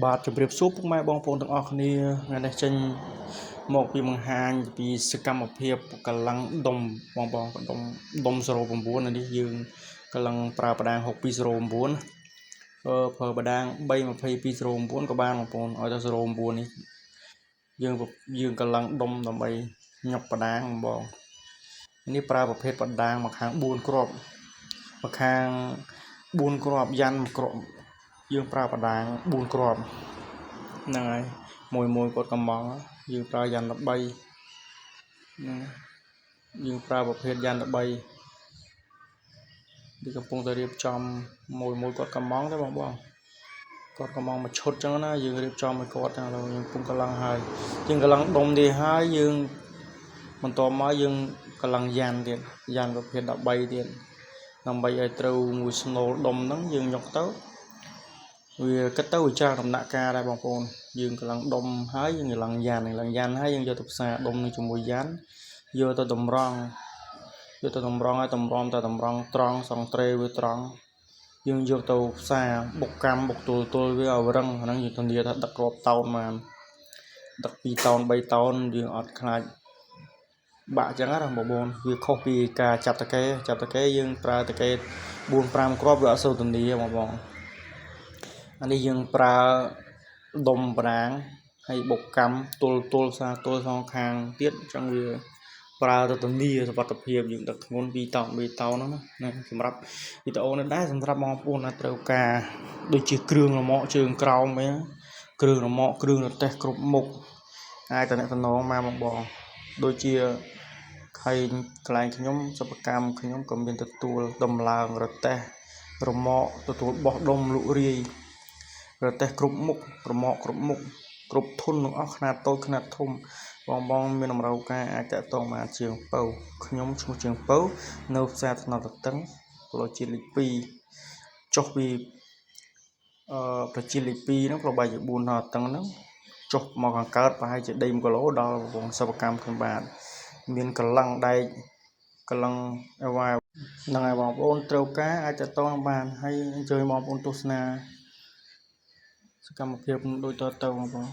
បាទជម្រាបសួរពុកម៉ែបងប្អូនទាំងអស់គ្នាថ្ងៃនេះចេញមកពីបង្ហាញពីសកម្មភាពកម្លាំងដុំបងដុំ09នេះយើងកម្លាំងប្រើបដាង6209ប្រើបដាង32209ក៏បានបងប្អូនឲ្យតែ09នេះយើងកម្លាំងដុំដើម្បីញាប់បដាងបងនេះប្រើប្រភេទបដាងមកខាង4គ្រាប់មកខាង4គ្រាប់យ៉ាន់1គ្រាប់យើងប្រើបដាង4គ្រាប់ហ្នឹងហើយមួយគាត់កំងយើងប្រើយ៉ាន់13ហ្នឹងយើងប្រើប្រភេទយ៉ាន់13នេះកំពុងតែរៀបចំមួយគាត់កំងទេបងគាត់កំងមកឈុតចឹងណាយើងរៀបចំឲ្យគាត់ចឹងឥឡូវយើងកំពុងកម្លាំងហើយយើងកម្លាំងដុំនេះហើយយើងបន្តមកយើងកម្លាំងយ៉ាន់ទៀតយ៉ាន់ប្រភេទ13ទៀតដើម្បីឲ្យត្រូវមួយស្នូលដុំហ្នឹងយើងយកទៅវាគិតទៅវាច្រើនដំណាក់កាលដែរបងប្អូនយើងកម្លាំងដុំហើយយើងកម្លាំងយ៉ាន់ហើយយើងយកទៅផ្សារដុំនឹងជាមួយយ៉ាន់យកទៅតម្រង់ឲ្យតម្រង់ត្រង់សងត្រេវាត្រង់យើងយកទៅផ្សារបុកកម្មបុកទល់វាឲ្យរឹងអាហ្នឹងយើងធានាថាដឹកគ្រាប់តោនបានដឹក2តោន3តោនយើងអត់ខ្លាចបាក់ចឹងណាបងប្អូនវាខុសពីការចាប់តកេយើងប្រើតកេ 4-5 គ្រាប់វាអត់សូវធានាបងប្អូនអានេះយើងប្រើដុំបដាងហើយបុកកម្មទល់សងខាងទៀតអញ្ចឹងវាប្រើទៅធានាសុវត្ថិភាពយើងដឹកធ្ងន់2តោន3តោនណាសម្រាប់វីដេអូនេះដែរសម្រាប់បងប្អូនដែលត្រូវការដូចជាគ្រឿងរមាក់ជើងក្រោមអីគ្រឿងរមាក់គ្រឿងរទេះគ្រប់មុខអាចតំណងមកបងដូចជាខេងកន្លែងខ្ញុំសិប្បកម្មខ្ញុំក៏មានទទួលដំឡើងរទេះរមាក់ទទួលបោះដុំលក់រាយរទេះគ្រប់មុខរមាក់គ្រប់មុខគ្រប់ធុនទាំងអស់ខ្នាតតូចខ្នាតធំបងមានតម្រូវការអាចតាក់ទងបានជាងពៅខ្ញុំឈ្មោះជាងពៅនៅផ្សារថ្នោតតតឹងផ្លូវជាតិលេខ2ចុះពីផ្លូវជាតិលេខ2ហ្នឹងផ្លូវបាយជា4ថ្នោតតឹងហ្នឹងចុះមកខាងកើតប្រហែលជាដី1គីឡូដល់វងសិប្បកម្មខ្ញុំបាទមានកម្លាំងដែកកម្លាំងអីវ៉ាហ្នឹងហើយបងប្អូនត្រូវការអាចតាក់ទងបានហើយអញ្ជើញបងប្អូនទស្សនាសកម្មភាពដូចតទៅបងប្អូន